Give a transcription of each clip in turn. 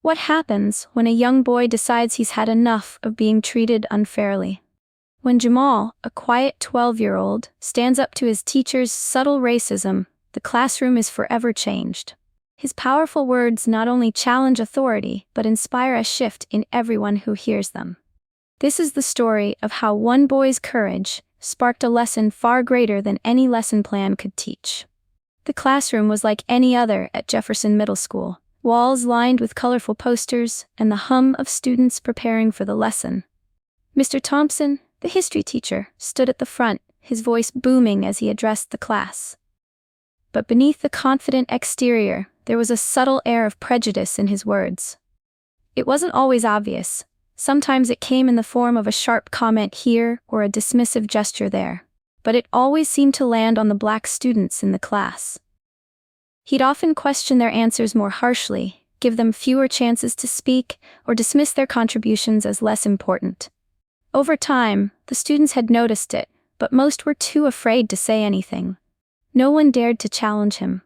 What happens when a young boy decides he's had enough of being treated unfairly? When Jamal, a quiet 12-year-old, stands up to his teacher's subtle racism, the classroom is forever changed. His powerful words not only challenge authority but inspire a shift in everyone who hears them. This is the story of how one boy's courage sparked a lesson far greater than any lesson plan could teach. The classroom was like any other at Jefferson Middle School, walls lined with colorful posters and the hum of students preparing for the lesson. Mr. Thompson, the history teacher, stood at the front, his voice booming as he addressed the class. But beneath the confident exterior, there was a subtle air of prejudice in his words. It wasn't always obvious. Sometimes it came in the form of a sharp comment here or a dismissive gesture there. But it always seemed to land on the black students in the class. He'd often question their answers more harshly, give them fewer chances to speak, or dismiss their contributions as less important. Over time, the students had noticed it, but most were too afraid to say anything. No one dared to challenge him.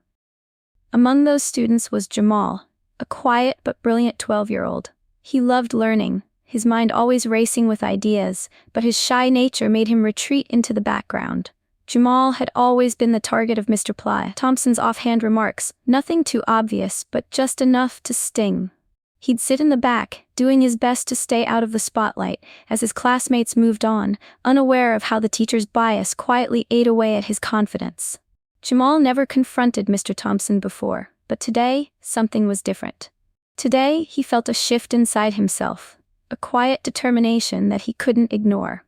Among those students was Jamal, a quiet but brilliant 12-year-old. He loved learning, his mind always racing with ideas, but his shy nature made him retreat into the background. Jamal had always been the target of Mr. Thompson's offhand remarks, nothing too obvious but just enough to sting. He'd sit in the back, doing his best to stay out of the spotlight, as his classmates moved on, unaware of how the teacher's bias quietly ate away at his confidence. Jamal never confronted Mr. Thompson before, but today, something was different. Today, he felt a shift inside himself, a quiet determination that he couldn't ignore.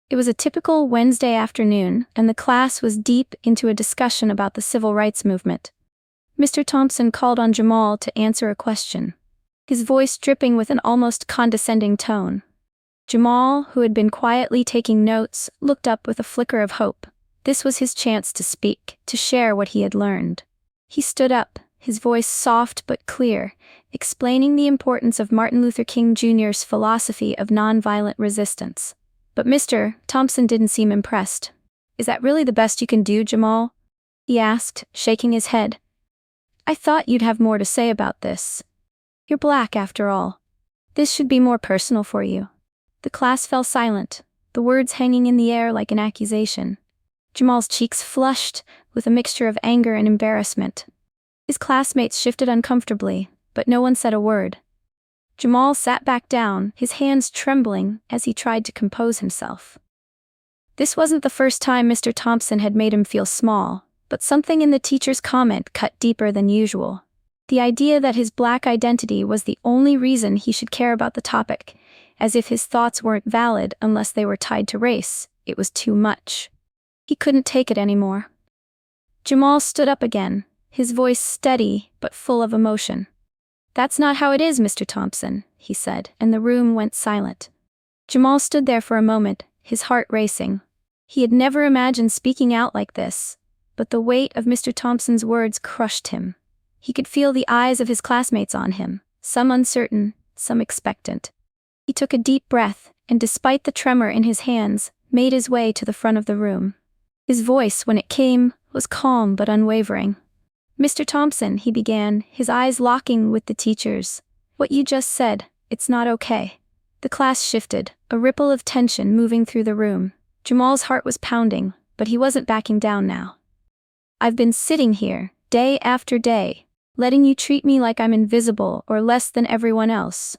It was a typical Wednesday afternoon, and the class was deep into a discussion about the civil rights movement. Mr. Thompson called on Jamal to answer a question, his voice dripping with an almost condescending tone. Jamal, who had been quietly taking notes, looked up with a flicker of hope. This was his chance to speak, to share what he had learned. He stood up, his voice soft but clear, explaining the importance of Martin Luther King Jr.'s philosophy of nonviolent resistance. But Mr. Thompson didn't seem impressed. "Is that really the best you can do, Jamal?" he asked, shaking his head. "I thought you'd have more to say about this. You're black after all. This should be more personal for you." The class fell silent, the words hanging in the air like an accusation. Jamal's cheeks flushed, with a mixture of anger and embarrassment. His classmates shifted uncomfortably, but no one said a word. Jamal sat back down, his hands trembling as he tried to compose himself. This wasn't the first time Mr. Thompson had made him feel small, but something in the teacher's comment cut deeper than usual. The idea that his black identity was the only reason he should care about the topic, as if his thoughts weren't valid unless they were tied to race, it was too much. He couldn't take it anymore. Jamal stood up again, his voice steady but full of emotion. "That's not how it is, Mr. Thompson," he said, and the room went silent. Jamal stood there for a moment, his heart racing. He had never imagined speaking out like this, but the weight of Mr. Thompson's words crushed him. He could feel the eyes of his classmates on him, some uncertain, some expectant. He took a deep breath, and despite the tremor in his hands, made his way to the front of the room. His voice, when it came, was calm but unwavering. "Mr. Thompson," he began, his eyes locking with the teacher's. "What you just said, it's not okay." The class shifted, a ripple of tension moving through the room. Jamal's heart was pounding, but he wasn't backing down now. "I've been sitting here, day after day, letting you treat me like I'm invisible or less than everyone else.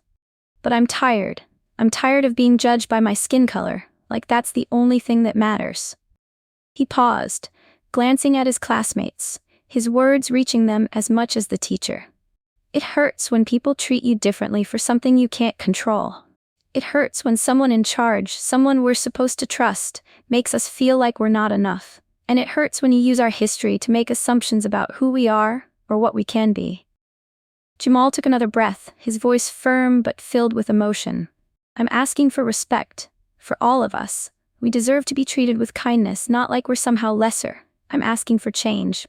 But I'm tired. I'm tired of being judged by my skin color, like that's the only thing that matters." He paused, glancing at his classmates, his words reaching them as much as the teacher. "It hurts when people treat you differently for something you can't control. It hurts when someone in charge, someone we're supposed to trust, makes us feel like we're not enough. And it hurts when you use our history to make assumptions about who we are or what we can be." Jamal took another breath, his voice firm but filled with emotion. "I'm asking for respect, for all of us. We deserve to be treated with kindness, not like we're somehow lesser. I'm asking for change."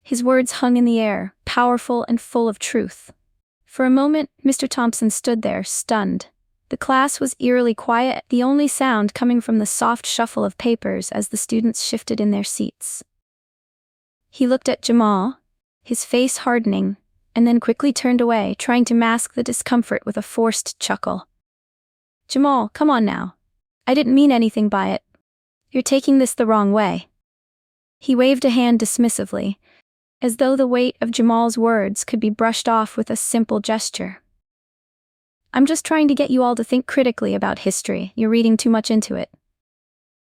His words hung in the air, powerful and full of truth. For a moment, Mr. Thompson stood there, stunned. The class was eerily quiet, the only sound coming from the soft shuffle of papers as the students shifted in their seats. He looked at Jamal, his face hardening, and then quickly turned away, trying to mask the discomfort with a forced chuckle. "Jamal, come on now. I didn't mean anything by it. You're taking this the wrong way." He waved a hand dismissively, as though the weight of Jamal's words could be brushed off with a simple gesture. "I'm just trying to get you all to think critically about history. You're reading too much into it."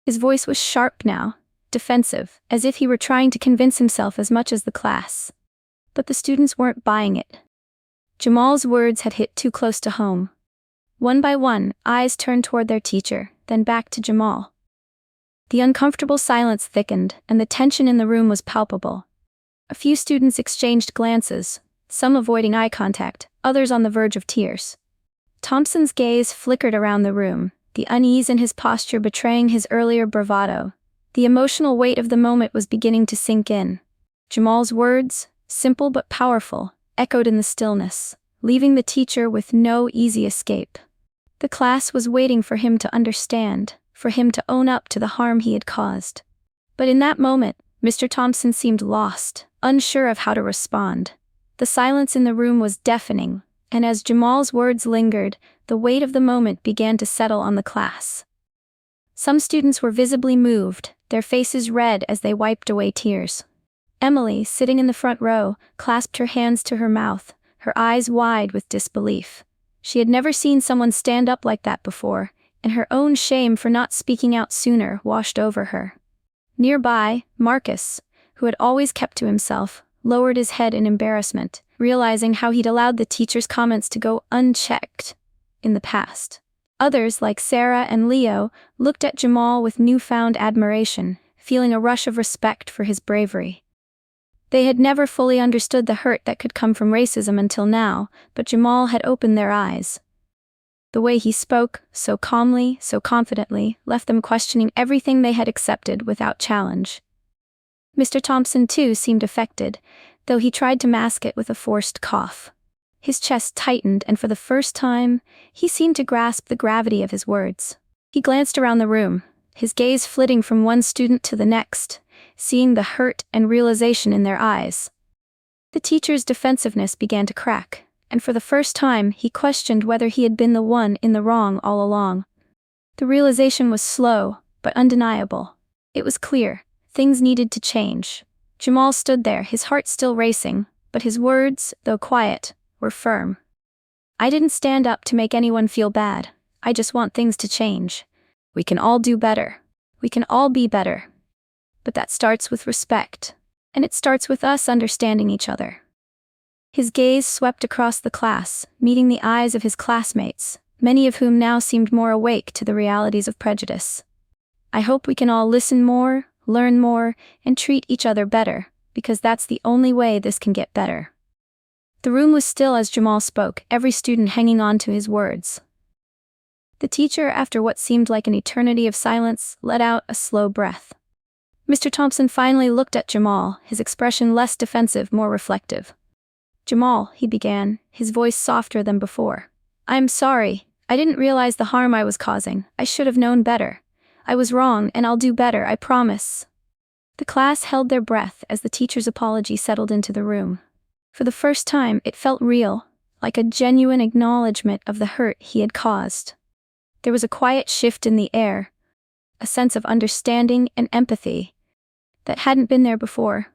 His voice was sharp now, defensive, as if he were trying to convince himself as much as the class. But the students weren't buying it. Jamal's words had hit too close to home. One by one, eyes turned toward their teacher, then back to Jamal. The uncomfortable silence thickened, and the tension in the room was palpable. A few students exchanged glances, some avoiding eye contact, others on the verge of tears. Thompson's gaze flickered around the room, the unease in his posture betraying his earlier bravado. The emotional weight of the moment was beginning to sink in. Jamal's words, simple but powerful, echoed in the stillness, leaving the teacher with no easy escape. The class was waiting for him to understand, for him to own up to the harm he had caused. But in that moment, Mr. Thompson seemed lost, unsure of how to respond. The silence in the room was deafening, and as Jamal's words lingered, the weight of the moment began to settle on the class. Some students were visibly moved, their faces red as they wiped away tears. Emily, sitting in the front row, clasped her hands to her mouth, her eyes wide with disbelief. She had never seen someone stand up like that before, and her own shame for not speaking out sooner washed over her. Nearby, Marcus, who had always kept to himself, lowered his head in embarrassment, realizing how he'd allowed the teacher's comments to go unchecked in the past. Others, like Sarah and Leo, looked at Jamal with newfound admiration, feeling a rush of respect for his bravery. They had never fully understood the hurt that could come from racism until now, but Jamal had opened their eyes. The way he spoke, so calmly, so confidently, left them questioning everything they had accepted without challenge. Mr. Thompson, too, seemed affected, though he tried to mask it with a forced cough. His chest tightened, and for the first time, he seemed to grasp the gravity of his words. He glanced around the room, his gaze flitting from one student to the next, seeing the hurt and realization in their eyes. The teacher's defensiveness began to crack, and for the first time he questioned whether he had been the one in the wrong all along. The realization was slow, but undeniable. It was clear, things needed to change. Jamal stood there, his heart still racing, but his words, though quiet, were firm. "I didn't stand up to make anyone feel bad. I just want things to change. We can all do better. We can all be better. But that starts with respect, and it starts with us understanding each other." His gaze swept across the class, meeting the eyes of his classmates, many of whom now seemed more awake to the realities of prejudice. "I hope we can all listen more, learn more, and treat each other better, because that's the only way this can get better." The room was still as Jamal spoke, every student hanging on to his words. The teacher, after what seemed like an eternity of silence, let out a slow breath. Mr. Thompson finally looked at Jamal, his expression less defensive, more reflective. "Jamal," he began, his voice softer than before. "I'm sorry. I didn't realize the harm I was causing. I should have known better. I was wrong, and I'll do better, I promise." The class held their breath as the teacher's apology settled into the room. For the first time, it felt real, like a genuine acknowledgement of the hurt he had caused. There was a quiet shift in the air, a sense of understanding and empathy that hadn't been there before.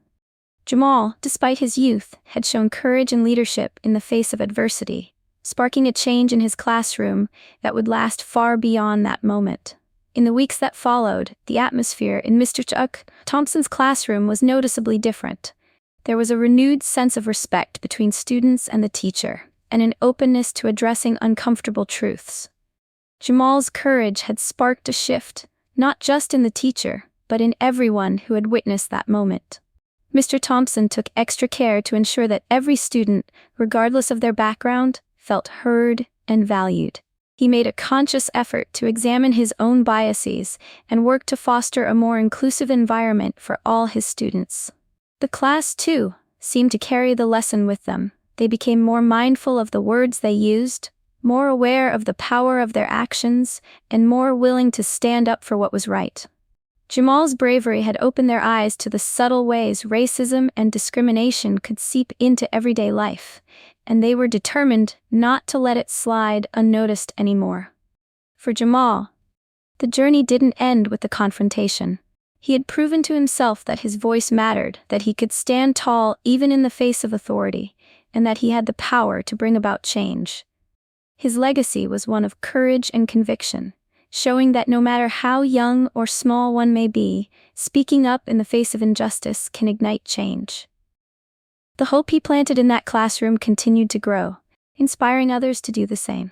Jamal, despite his youth, had shown courage and leadership in the face of adversity, sparking a change in his classroom that would last far beyond that moment. In the weeks that followed, the atmosphere in Mr. Thompson's classroom was noticeably different. There was a renewed sense of respect between students and the teacher, and an openness to addressing uncomfortable truths. Jamal's courage had sparked a shift, not just in the teacher, but in everyone who had witnessed that moment. Mr. Thompson took extra care to ensure that every student, regardless of their background, felt heard and valued. He made a conscious effort to examine his own biases and work to foster a more inclusive environment for all his students. The class, too, seemed to carry the lesson with them. They became more mindful of the words they used, more aware of the power of their actions, and more willing to stand up for what was right. Jamal's bravery had opened their eyes to the subtle ways racism and discrimination could seep into everyday life, and they were determined not to let it slide unnoticed anymore. For Jamal, the journey didn't end with the confrontation. He had proven to himself that his voice mattered, that he could stand tall even in the face of authority, and that he had the power to bring about change. His legacy was one of courage and conviction, showing that no matter how young or small one may be, speaking up in the face of injustice can ignite change. The hope he planted in that classroom continued to grow, inspiring others to do the same.